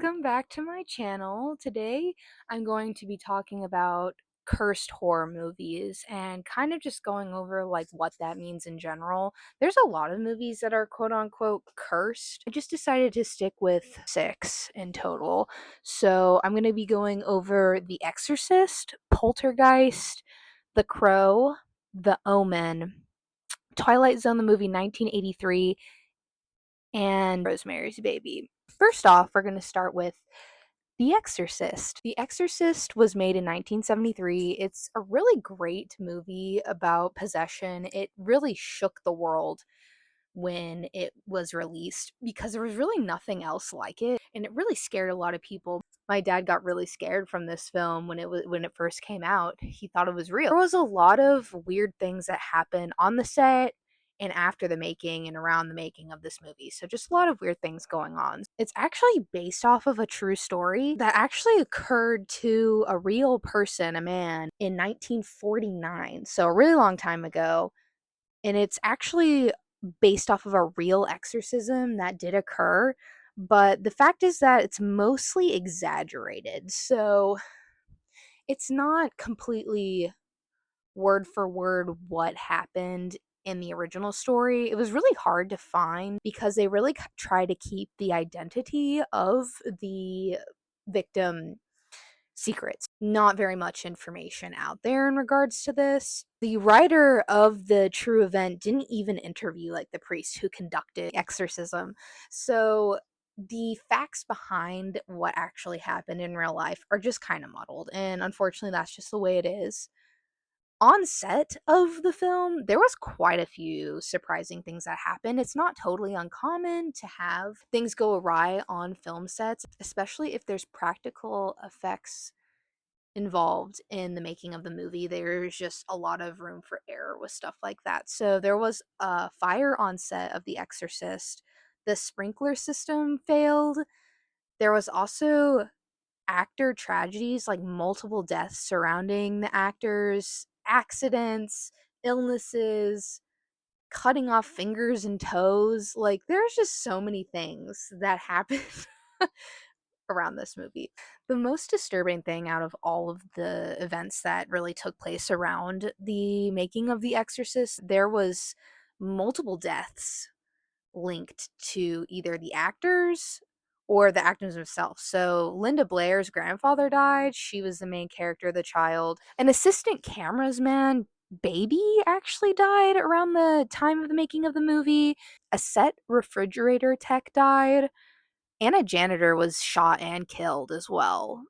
Welcome back to my channel. Today I'm going to be talking about cursed horror movies and kind of just going over like what that means in general. There's a lot of movies that are quote unquote cursed. I just decided to stick with 6 in total. So I'm going to be going over The Exorcist, Poltergeist, The Crow, The Omen, Twilight Zone the movie 1983, and Rosemary's Baby. First off, we're going to start with The Exorcist. The Exorcist was made in 1973. It's a really great movie about possession. It really shook the world when it was released because there was really nothing else like it, and it really scared a lot of people. My dad got really scared from this film when it first came out. He thought it was real. There was a lot of weird things that happened on the set and after the making and around the making of this movie. So just a lot of weird things going on. It's actually based off of a true story that actually occurred to a real person, a man, in 1949. So a really long time ago. And it's actually based off of a real exorcism that did occur. But the fact is that it's mostly exaggerated. So it's not completely word for word what happened in the original story. It was really hard to find because they really try to keep the identity of the victim secrets. Not very much information out there in regards to this. The writer of the true event didn't even interview like the priest who conducted exorcism. So the facts behind what actually happened in real life are just kind of muddled, and unfortunately that's just the way it is. On set of the film, there was quite a few surprising things that happened. It's not totally uncommon to have things go awry on film sets, especially if there's practical effects involved in the making of the movie. There's just a lot of room for error with stuff like that. So there was a fire on set of The Exorcist. The sprinkler system failed. There was also actor tragedies, like multiple deaths surrounding the actors, accidents, illnesses, cutting off fingers and toes. Like, there's just so many things that happened around this movie. The most disturbing thing out of all of the events that really took place around the making of The Exorcist, there was multiple deaths linked to either the actors or the actors themselves. So Linda Blair's grandfather died. She was the main character, the child. An assistant cameraman baby actually died around the time of the making of the movie. A set refrigerator tech died, and a janitor was shot and killed as well,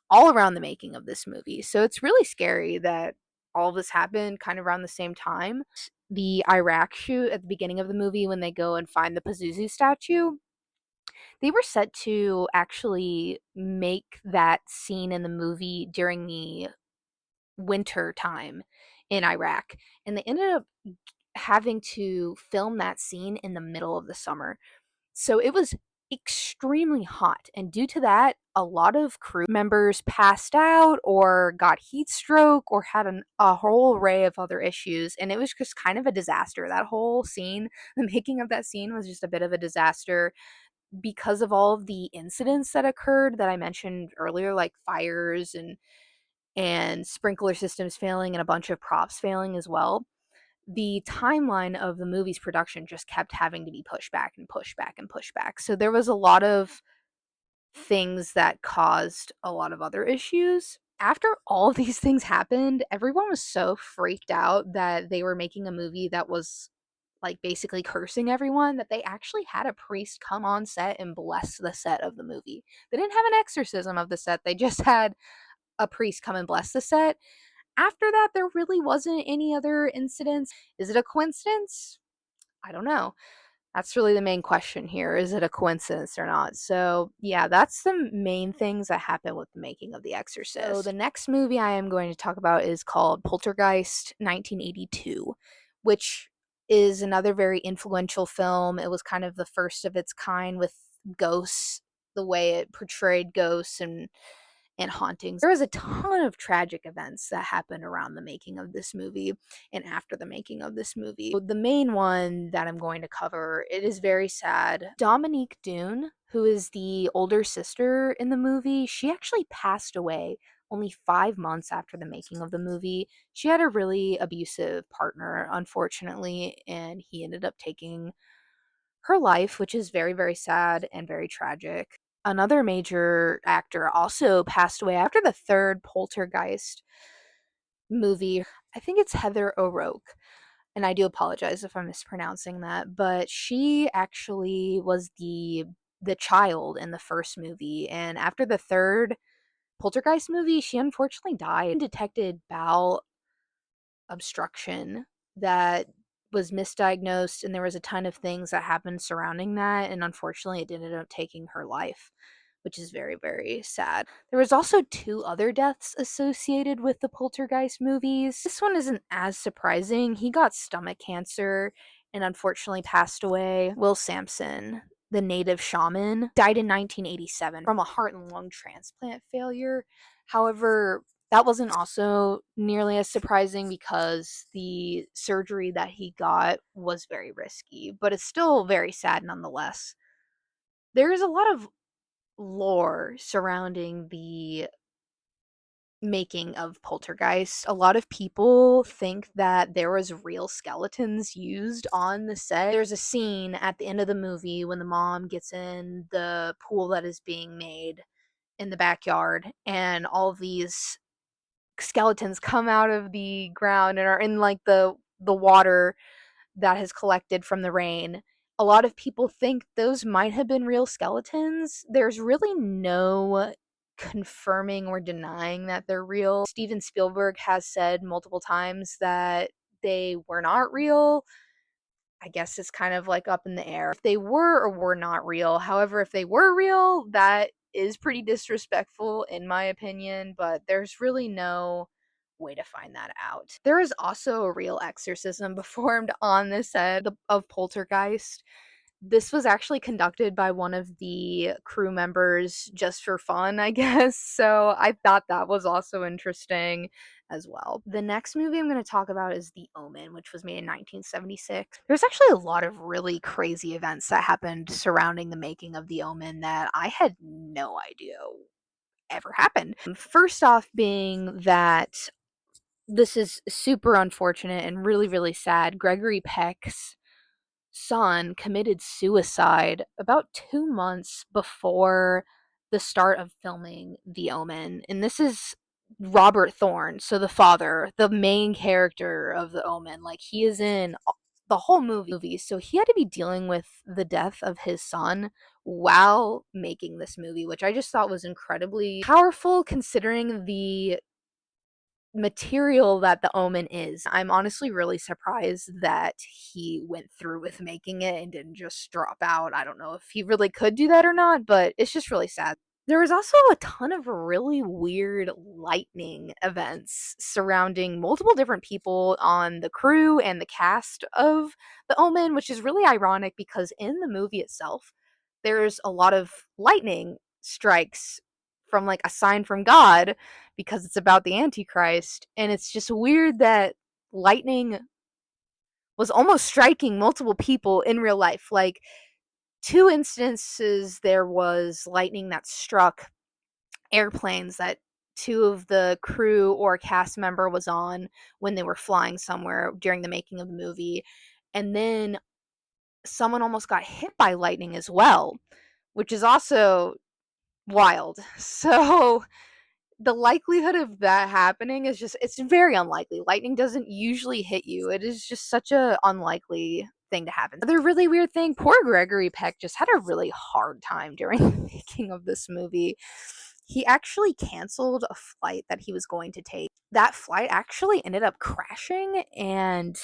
all around the making of this movie. So it's really scary that all of this happened kind of around the same time. The Iraq shoot at the beginning of the movie, when they go and find the Pazuzu statue, they were set to actually make that scene in the movie during the winter time in Iraq. And they ended up having to film that scene in the middle of the summer. So it was extremely hot, and due to that, a lot of crew members passed out or got heat stroke or had a whole array of other issues, and it was just kind of a disaster. That whole scene, the making of that scene was just a bit of a disaster because of all of the incidents that occurred that I mentioned earlier, like fires and sprinkler systems failing and a bunch of props failing as well. The timeline of the movie's production just kept having to be pushed back and pushed back and pushed back. So there was a lot of things that caused a lot of other issues. After all of these things happened, everyone was so freaked out that they were making a movie that was like basically cursing everyone, that they actually had a priest come on set and bless the set of the movie. They didn't have an exorcism of the set, they just had a priest come and bless the set. After that, there really wasn't any other incidents. Is it a coincidence? I don't know. That's really the main question here. Is it a coincidence or not? So, yeah, that's the main things that happened with the making of The Exorcist. So, the next movie I am going to talk about is called Poltergeist 1982, which is another very influential film. It was kind of the first of its kind with ghosts, the way it portrayed ghosts and hauntings. There was a ton of tragic events that happened around the making of this movie and after the making of this movie. The main one that I'm going to cover, it is very sad. Dominique Dune, who is the older sister in the movie, she actually passed away only 5 months after the making of the movie. She had a really abusive partner, unfortunately, and he ended up taking her life, which is very, very sad and very tragic. Another major actor also passed away after the third Poltergeist movie. I think it's Heather O'Rourke, and I do apologize if I'm mispronouncing that, but she actually was the child in the first movie, and after the third Poltergeist movie, she unfortunately died. Detected bowel obstruction that was misdiagnosed, and there was a ton of things that happened surrounding that, and unfortunately it ended up taking her life, which is very, very sad. There was also two other deaths associated with the Poltergeist movies. This one isn't as surprising. He got stomach cancer and unfortunately passed away. Will Sampson, the native shaman, died in 1987 from a heart and lung transplant failure. However, that wasn't also nearly as surprising because the surgery that he got was very risky, but it's still very sad nonetheless. There is a lot of lore surrounding the making of Poltergeist. A lot of people think that there was real skeletons used on the set. There's a scene at the end of the movie when the mom gets in the pool that is being made in the backyard, and all of these skeletons come out of the ground and are in like the water that has collected from the rain. A lot of people think those might have been real skeletons. There's really no confirming or denying that they're real. Steven Spielberg has said multiple times that they were not real. I guess it's kind of like up in the air if they were or were not real. However, if they were real, that is pretty disrespectful in my opinion, but there's really no way to find that out. There is also a real exorcism performed on the set of Poltergeist. This was actually conducted by one of the crew members just for fun, I guess. So I thought that was also interesting as well. The next movie I'm going to talk about is The Omen, which was made in 1976. There's actually a lot of really crazy events that happened surrounding the making of The Omen that I had no idea ever happened. First off, being that this is super unfortunate and really, really sad. Gregory Peck's son committed suicide about 2 months before the start of filming The Omen. And this is Robert Thorne, so the father, the main character of The Omen. Like, he is in the whole movie. So he had to be dealing with the death of his son while making this movie, which I just thought was incredibly powerful considering the material that The Omen is. I'm honestly really surprised that he went through with making it and didn't just drop out. I don't know if he really could do that or not, but it's just really sad. There was also a ton of really weird lightning events surrounding multiple different people on the crew and the cast of The Omen, which is really ironic because in the movie itself, there's a lot of lightning strikes from like a sign from God because it's about the Antichrist. And it's just weird that lightning was almost striking multiple people in real life. Like, two instances there was lightning that struck airplanes that two of the crew or cast member was on when they were flying somewhere during the making of the movie. And then someone almost got hit by lightning as well, which is also wild. So the likelihood of that happening is just, it's very unlikely. Lightning doesn't usually hit you. It is just such a unlikely thing to happen. Another really weird thing, poor Gregory Peck just had a really hard time during the making of this movie. He actually canceled a flight that he was going to take. That flight actually ended up crashing and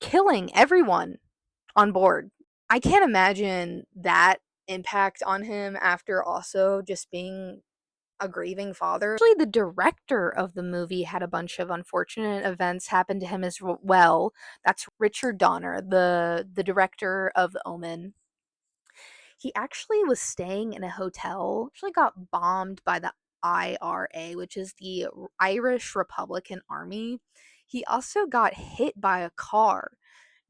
killing everyone on board. I can't imagine that impact on him after also just being a grieving father. Actually, the director of the movie had a bunch of unfortunate events happen to him as well. That's Richard Donner, the director of The Omen. He actually was staying in a hotel, actually got bombed by the IRA, which is the Irish Republican Army. He also got hit by a car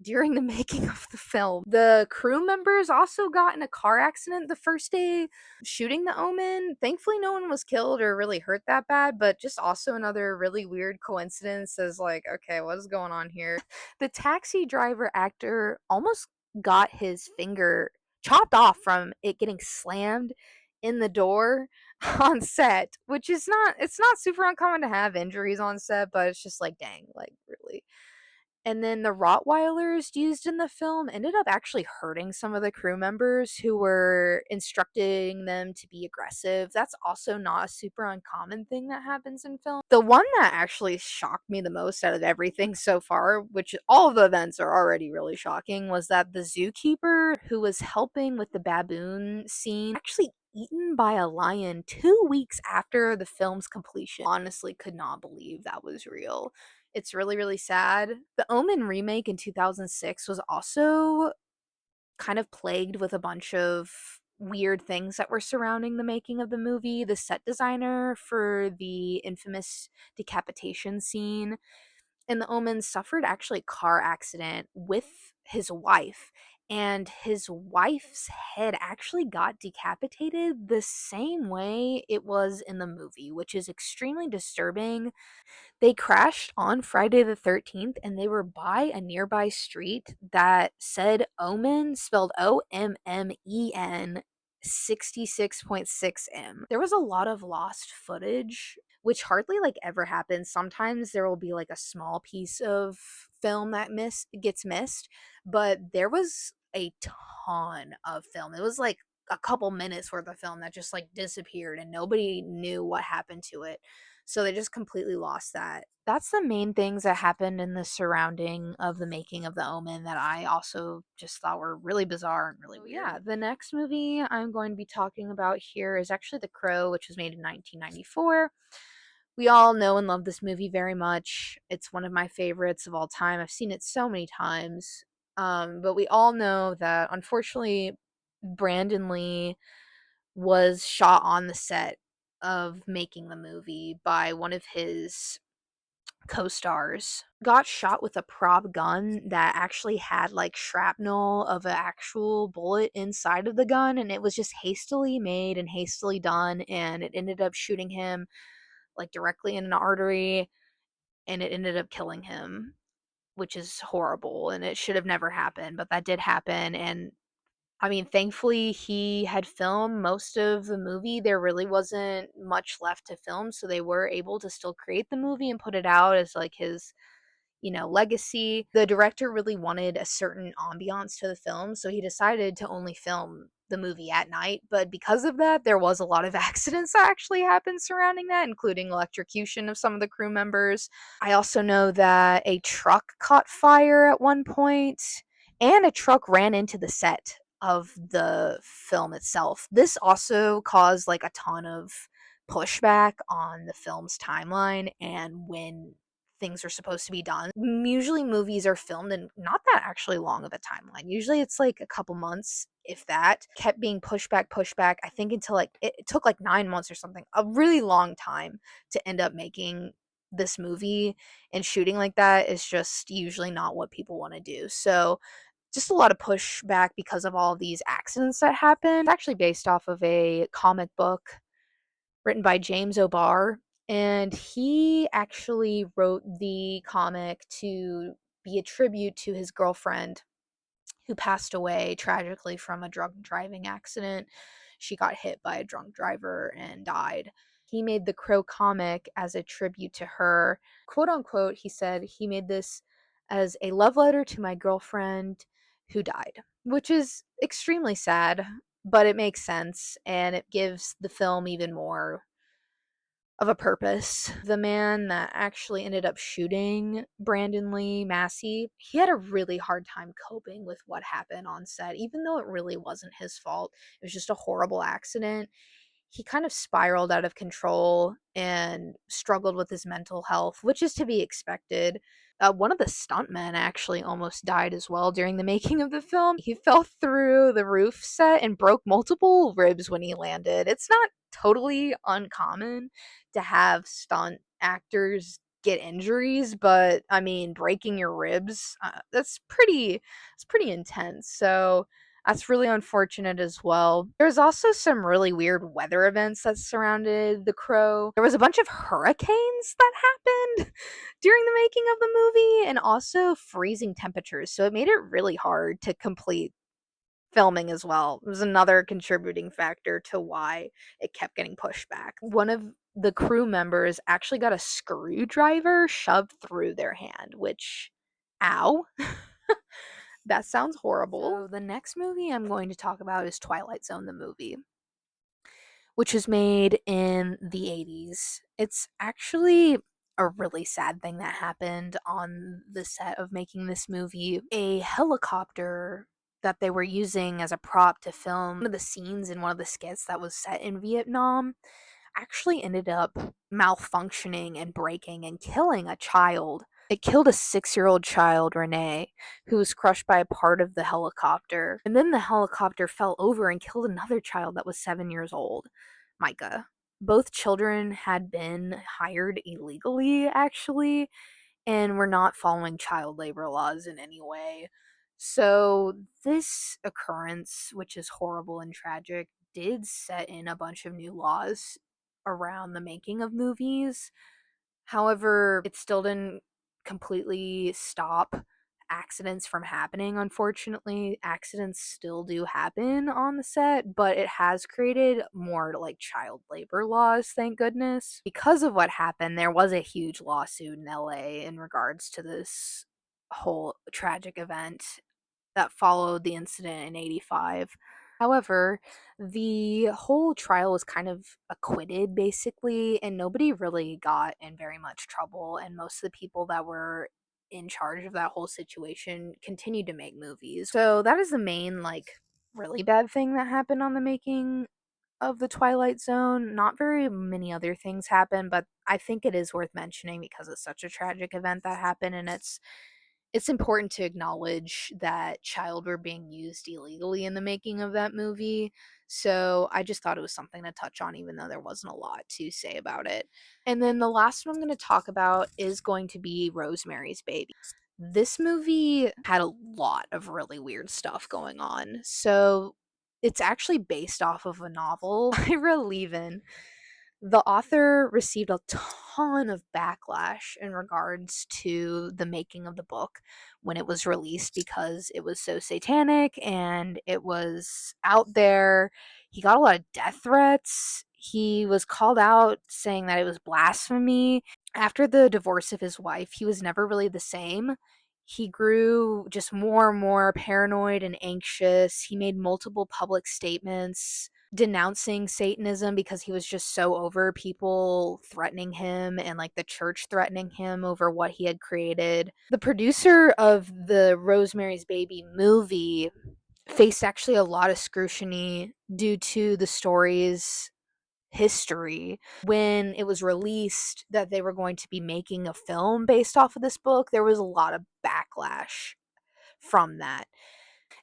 during the making of the film. The crew members also got in a car accident the first day shooting the Omen. Thankfully, no one was killed or really hurt that bad, but just also another really weird coincidence is like, okay, what is going on here? The taxi driver actor almost got his finger chopped off from it getting slammed in the door on set, which is it's not super uncommon to have injuries on set, but it's just like, dang, like really. And then the Rottweilers used in the film ended up actually hurting some of the crew members who were instructing them to be aggressive. That's also not a super uncommon thing that happens in film. The one that actually shocked me the most out of everything so far, which all of the events are already really shocking, was that the zookeeper who was helping with the baboon scene actually eaten by a lion 2 weeks after the film's completion. Honestly, could not believe that was real. It's really, really sad. The Omen remake in 2006 was also kind of plagued with a bunch of weird things that were surrounding the making of the movie. The set designer for the infamous decapitation scene in The Omen suffered actually a car accident with his wife, and his wife's head actually got decapitated the same way it was in the movie, which is extremely disturbing. They crashed on Friday the 13th and they were by a nearby street that said Omen, spelled OMMEN, 66.6M. There was a lot of lost footage, which hardly like ever happens. Sometimes there will be like a small piece of film that gets missed, but there was a ton of film. It was like a couple minutes worth of film that just like disappeared and nobody knew what happened to it. So they just completely lost that. That's the main things that happened in the surrounding of the making of The Omen that I also just thought were really bizarre and really weird. Yeah, the next movie I'm going to be talking about here is actually The Crow, which was made in 1994. We all know and love this movie very much. It's one of my favorites of all time. I've seen it so many times. But we all know that unfortunately Brandon Lee was shot on the set of making the movie by one of his co-stars. Got shot with a prop gun that actually had like shrapnel of an actual bullet inside of the gun, and it was just hastily made and hastily done, and it ended up shooting him like directly in an artery, and it ended up killing him, which is horrible and it should have never happened, but that did happen. And I mean, thankfully, he had filmed most of the movie. There really wasn't much left to film, so they were able to still create the movie and put it out as like his, legacy. The director really wanted a certain ambiance to the film, so he decided to only film the movie at night. But because of that, there was a lot of accidents that actually happened surrounding that, including electrocution of some of the crew members. I also know that a truck caught fire at one point, and a truck ran into the set of the film itself. This also caused like a ton of pushback on the film's timeline and when things are supposed to be done. Usually movies are filmed in not that actually long of a timeline. Usually it's like a couple months, if that. Kept being pushed back, I think until like it took like 9 months or something. A really long time to end up making this movie, and shooting like that is just usually not what people want to do. So just a lot of pushback because of all of these accidents that happened. It's actually based off of a comic book written by James O'Barr, and he actually wrote the comic to be a tribute to his girlfriend who passed away tragically from a drunk driving accident. She got hit by a drunk driver and died. He made the Crow comic as a tribute to her. Quote unquote, he said he made this as a love letter to my girlfriend who died, which is extremely sad, but it makes sense and it gives the film even more of a purpose. The man that actually ended up shooting Brandon Lee Massey, he had a really hard time coping with what happened on set, even though it really wasn't his fault. It was just a horrible accident. He kind of spiraled out of control and struggled with his mental health, which is to be expected. One of the stuntmen actually almost died as well during the making of the film. He fell through the roof set and broke multiple ribs when he landed. It's not totally uncommon to have stunt actors get injuries, but I mean, breaking your ribs, it's pretty intense. So that's really unfortunate as well. There's also some really weird weather events that surrounded The Crow. There was a bunch of hurricanes that happened during the making of the movie, and also freezing temperatures. So it made it really hard to complete filming as well. It was another contributing factor to why it kept getting pushed back. One of the crew members actually got a screwdriver shoved through their hand, which, ow. That sounds horrible. So the next movie I'm going to talk about is Twilight Zone, the movie, which was made in the 80s. It's actually a really sad thing that happened on the set of making this movie. A helicopter that they were using as a prop to film one of the scenes in one of the skits that was set in Vietnam actually ended up malfunctioning and breaking and killing a child. It killed a 6-year-old child, Renee, who was crushed by a part of the helicopter. And then the helicopter fell over and killed another child that was 7 years old, Micah. Both children had been hired illegally, actually, and were not following child labor laws in any way. So, this occurrence, which is horrible and tragic, did set in a bunch of new laws around the making of movies. However, it still didn't completely stop accidents from happening, unfortunately. Accidents still do happen on the set, but it has created more like child labor laws, thank goodness. Because of what happened, there was a huge lawsuit in LA in regards to this whole tragic event that followed the incident in 85. However, the whole trial was kind of acquitted basically, and nobody really got in very much trouble. And most of the people that were in charge of that whole situation continued to make movies. So, that is the main, like, really bad thing that happened on the making of the Twilight Zone. Not very many other things happened, but I think it is worth mentioning because it's such a tragic event that happened, and it's important to acknowledge that child were being used illegally in the making of that movie. So I just thought it was something to touch on, even though there wasn't a lot to say about it. And then the last one I'm going to talk about is going to be Rosemary's Baby. This movie had a lot of really weird stuff going on. So it's actually based off of a novel Ira Levin. The author received a ton of backlash in regards to the making of the book when it was released because it was so satanic and it was out there. He got a lot of death threats. He was called out saying that it was blasphemy. After the divorce of his wife, he was never really the same. He grew just more and more paranoid and anxious. He made multiple public statements denouncing Satanism because he was just so over people threatening him and like the church threatening him over what he had created. The producer of the Rosemary's Baby movie faced actually a lot of scrutiny due to the story's history. When it was released that they were going to be making a film based off of this book, there was a lot of backlash from that.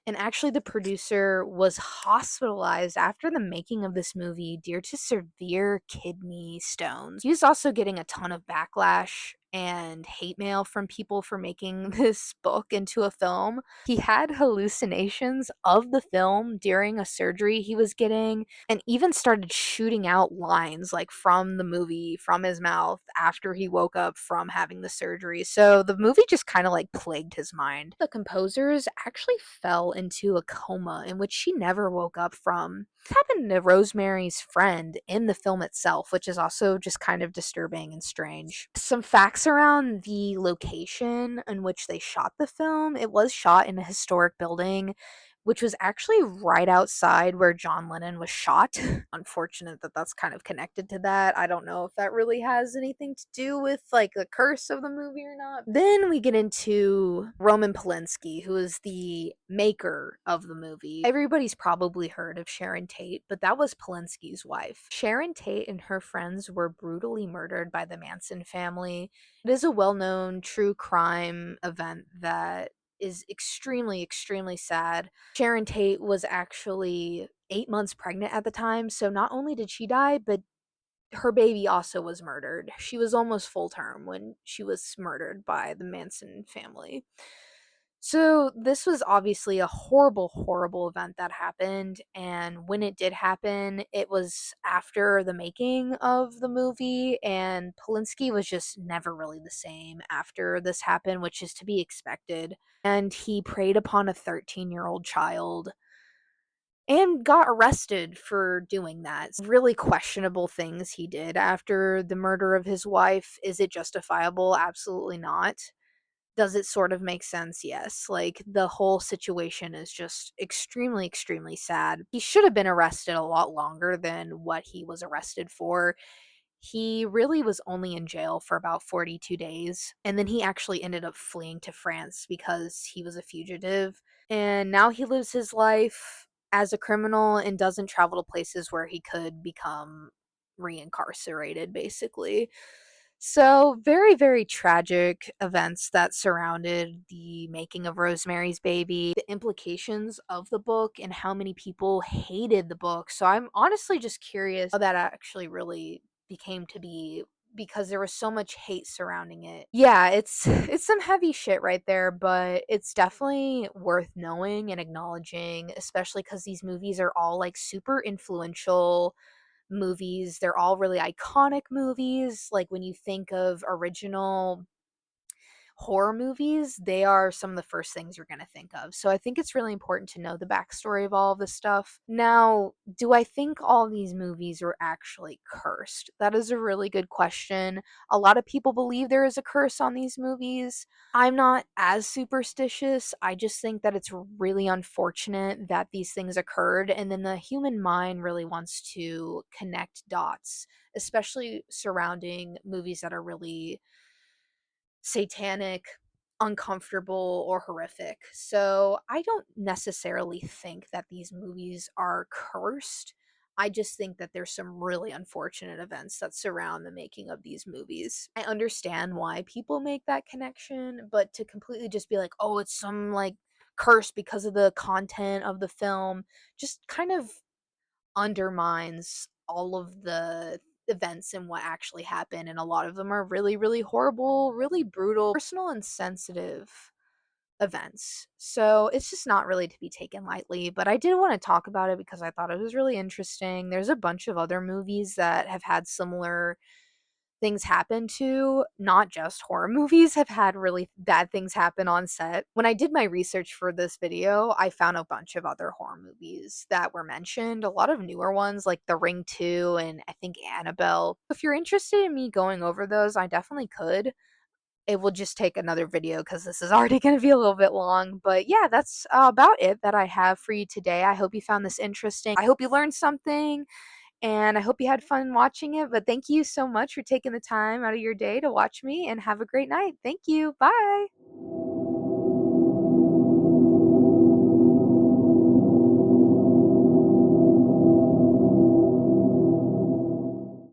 And actually, the producer was hospitalized after the making of this movie due to severe kidney stones. He was also getting a ton of backlash and hate mail from people for making this book into a film. He had hallucinations of the film during a surgery he was getting, and even started shooting out lines like from the movie from his mouth after he woke up from having the surgery. So the movie just kind of like plagued his mind. The composers actually fell into a coma in which she never woke up from. This happened to Rosemary's friend in the film itself, which is also just kind of disturbing and strange. Some facts around the location in which they shot the film: it was shot in a historic building, which was actually right outside where John Lennon was shot. Unfortunate that that's kind of connected to that. I don't know if that really has anything to do with like the curse of the movie or not. Then we get into Roman Polanski, who is the maker of the movie. Everybody's probably heard of Sharon Tate, but that was Polanski's wife. Sharon Tate and her friends were brutally murdered by the Manson family. It is a well-known true crime event that is extremely, extremely sad. Sharon Tate was actually 8 months pregnant at the time, so not only did she die, but her baby also was murdered. She was almost full term when she was murdered by the Manson family. So, this was obviously a horrible, horrible event that happened, and when it did happen, it was after the making of the movie, and Polanski was just never really the same after this happened, which is to be expected. And he preyed upon a 13-year-old child and got arrested for doing that. Really questionable things he did after the murder of his wife. Is it justifiable? Absolutely not. Does it sort of make sense? Yes. Like, the whole situation is just extremely, extremely sad. He should have been arrested a lot longer than what he was arrested for. He really was only in jail for about 42 days, and then he actually ended up fleeing to France because he was a fugitive. And now he lives his life as a criminal and doesn't travel to places where he could become reincarcerated, basically. So, very, very tragic events that surrounded the making of Rosemary's Baby, the implications of the book, and how many people hated the book. So, I'm honestly just curious how that actually really became to be, because there was so much hate surrounding it. Yeah, it's some heavy shit right there, but it's definitely worth knowing and acknowledging, especially cuz these movies are all like super influential movies. They're all really iconic movies. Like, when you think of original horror movies, they are some of the first things you're going to think of. So I think it's really important to know the backstory of all of this stuff. Now, do I think all these movies were actually cursed? That is a really good question. A lot of people believe there is a curse on these movies. I'm not as superstitious. I just think that it's really unfortunate that these things occurred, and then the human mind really wants to connect dots, especially surrounding movies that are really satanic, uncomfortable, or horrific. So I don't necessarily think that these movies are cursed. I just think that there's some really unfortunate events that surround the making of these movies. I understand why people make that connection, but to completely just be like, oh, it's some like curse because of the content of the film, just kind of undermines all of the events and what actually happened, and a lot of them are really, really horrible, really brutal, personal, and sensitive events. So it's just not really to be taken lightly, but I did want to talk about it because I thought it was really interesting. There's a bunch of other movies that have had similar things happen to, not just horror movies, have had really bad things happen on set. When I did my research for this video, I found a bunch of other horror movies that were mentioned, a lot of newer ones like The Ring 2 and I think Annabelle. If you're interested in me going over those, I definitely could. It will just take another video because this is already going to be a little bit long. But yeah, that's about it that I have for you today. I hope you found this interesting. I hope you learned something, and I hope you had fun watching it. But thank you so much for taking the time out of your day to watch me, and have a great night. Thank you. Bye.